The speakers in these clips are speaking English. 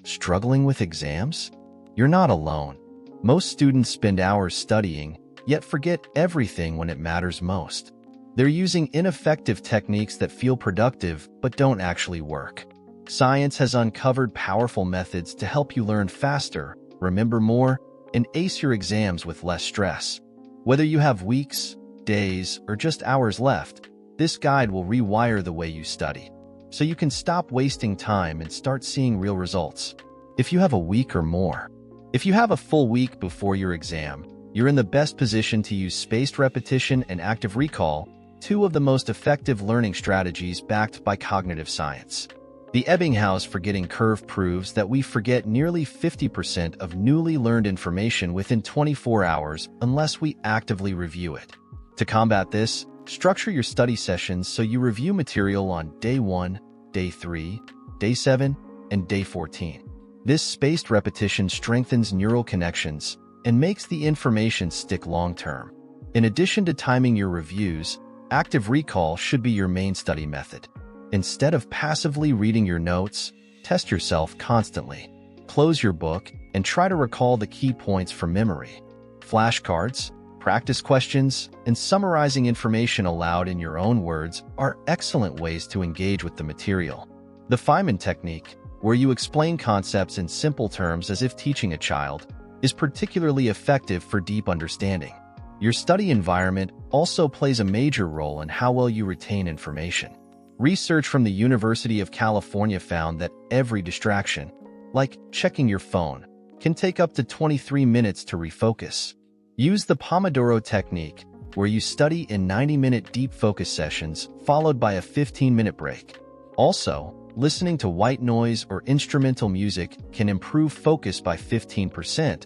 Struggling with exams? You're not alone. Most students spend hours studying, yet forget everything when it matters most. They're using ineffective techniques that feel productive but don't actually work. Science has uncovered powerful methods to help you learn faster, remember more, and ace your exams with less stress. Whether you have weeks, days, or just hours left, this guide will rewire the way you study, so you can stop wasting time and start seeing real results. If you have a week or more. If you have a full week before your exam, you're in the best position to use spaced repetition and active recall, two of the most effective learning strategies backed by cognitive science. The Ebbinghaus forgetting curve proves that we forget nearly 50% of newly learned information within 24 hours unless we actively review it. To combat this, structure your study sessions so you review material on day 1, day 3, day 7, and day 14. This spaced repetition strengthens neural connections and makes the information stick long-term. In addition to timing your reviews, active recall should be your main study method. Instead of passively reading your notes, test yourself constantly. Close your book and try to recall the key points from memory. Flashcards, practice questions, and summarizing information aloud in your own words are excellent ways to engage with the material. The Feynman technique, where you explain concepts in simple terms as if teaching a child, is particularly effective for deep understanding. Your study environment also plays a major role in how well you retain information. Research from the University of California found that every distraction, like checking your phone, can take up to 23 minutes to refocus. Use the Pomodoro technique, where you study in 90-minute deep focus sessions followed by a 15-minute break. Also, listening to white noise or instrumental music can improve focus by 15%,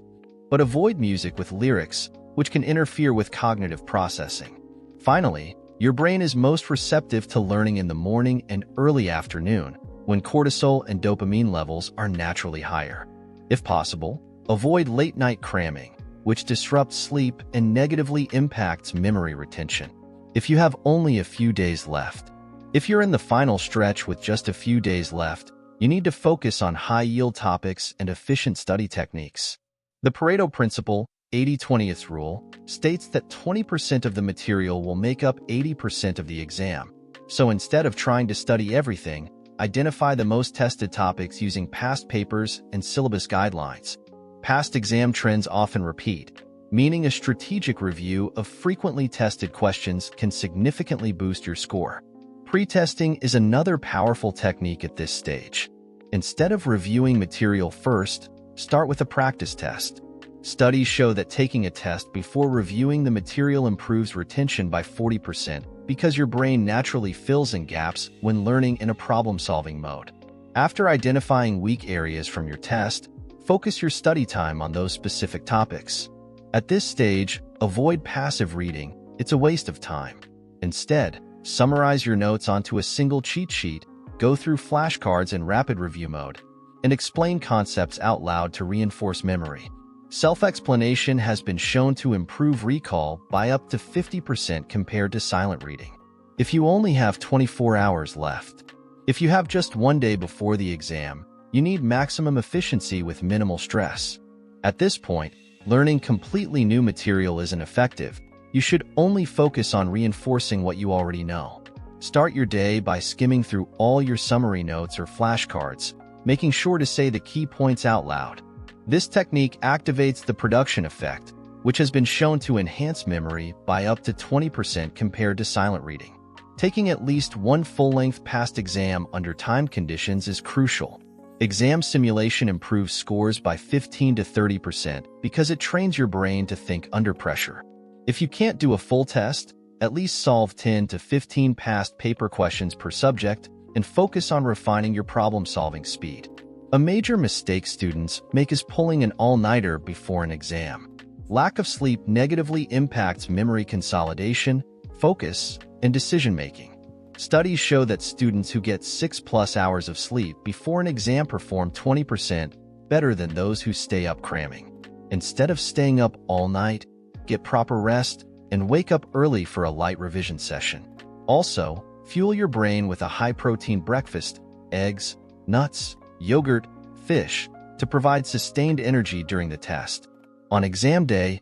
but avoid music with lyrics, which can interfere with cognitive processing. Finally, your brain is most receptive to learning in the morning and early afternoon, when cortisol and dopamine levels are naturally higher. If possible, avoid late-night cramming, which disrupts sleep and negatively impacts memory retention. If you have only a few days left. If you're in the final stretch with just a few days left, you need to focus on high-yield topics and efficient study techniques. The Pareto principle, 80-20th rule, states that 20% of the material will make up 80% of the exam. So instead of trying to study everything, identify the most tested topics using past papers and syllabus guidelines. Past exam trends often repeat, meaning a strategic review of frequently tested questions can significantly boost your score. Pre-testing is another powerful technique at this stage. Instead of reviewing material first, start with a practice test. Studies show that taking a test before reviewing the material improves retention by 40% because your brain naturally fills in gaps when learning in a problem-solving mode. After identifying weak areas from your test, focus your study time on those specific topics. At this stage, avoid passive reading. It's a waste of time. Instead, summarize your notes onto a single cheat sheet, go through flashcards in rapid review mode, and explain concepts out loud to reinforce memory. Self-explanation has been shown to improve recall by up to 50% compared to silent reading. If you only have 24 hours left. If you have just one day before the exam, you need maximum efficiency with minimal stress. At this point, learning completely new material isn't effective. You should only focus on reinforcing what you already know. Start your day by skimming through all your summary notes or flashcards, making sure to say the key points out loud. This technique activates the production effect, which has been shown to enhance memory by up to 20% compared to silent reading. Taking at least one full-length past exam under time conditions is crucial. Exam simulation improves scores by 15 to 30% because it trains your brain to think under pressure. If you can't do a full test, at least solve 10 to 15 past paper questions per subject and focus on refining your problem-solving speed. A major mistake students make is pulling an all-nighter before an exam. Lack of sleep negatively impacts memory consolidation, focus, and decision-making. Studies show that students who get 6+ hours of sleep before an exam perform 20% better than those who stay up cramming. Instead of staying up all night, get proper rest and wake up early for a light revision session. Also, fuel your brain with a high-protein breakfast, eggs, nuts, yogurt, fish, to provide sustained energy during the test. On exam day,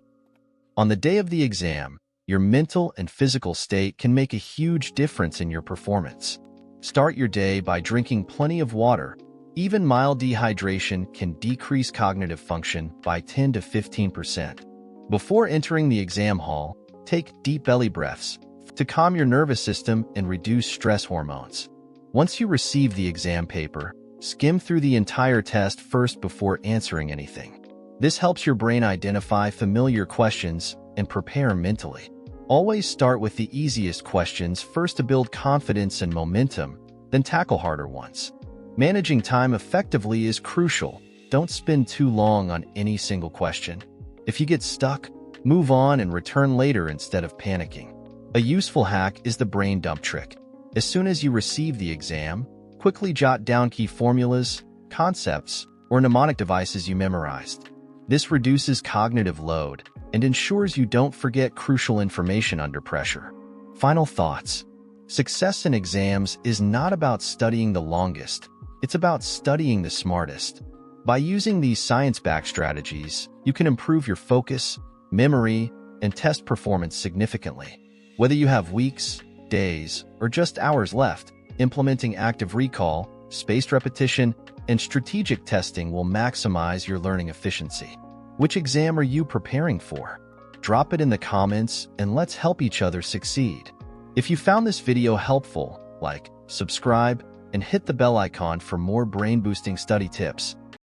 on the day of the exam, your mental and physical state can make a huge difference in your performance. Start your day by drinking plenty of water. Even mild dehydration can decrease cognitive function by 10 to 15%. Before entering the exam hall, take deep belly breaths to calm your nervous system and reduce stress hormones. Once you receive the exam paper, skim through the entire test first before answering anything. This helps your brain identify familiar questions and prepare mentally. Always start with the easiest questions first to build confidence and momentum, then tackle harder ones. Managing time effectively is crucial. Don't spend too long on any single question. If you get stuck, move on and return later instead of panicking. A useful hack is the brain dump trick. As soon as you receive the exam, quickly jot down key formulas, concepts, or mnemonic devices you memorized. This reduces cognitive load and ensures you don't forget crucial information under pressure. Final thoughts. Success in exams is not about studying the longest. It's about studying the smartest. By using these science-backed strategies, you can improve your focus, memory, and test performance significantly. Whether you have weeks, days, or just hours left, implementing active recall, spaced repetition, and strategic testing will maximize your learning efficiency. Which exam are you preparing for? Drop it in the comments and let's help each other succeed. If you found this video helpful, like, subscribe, and hit the bell icon for more brain-boosting study tips.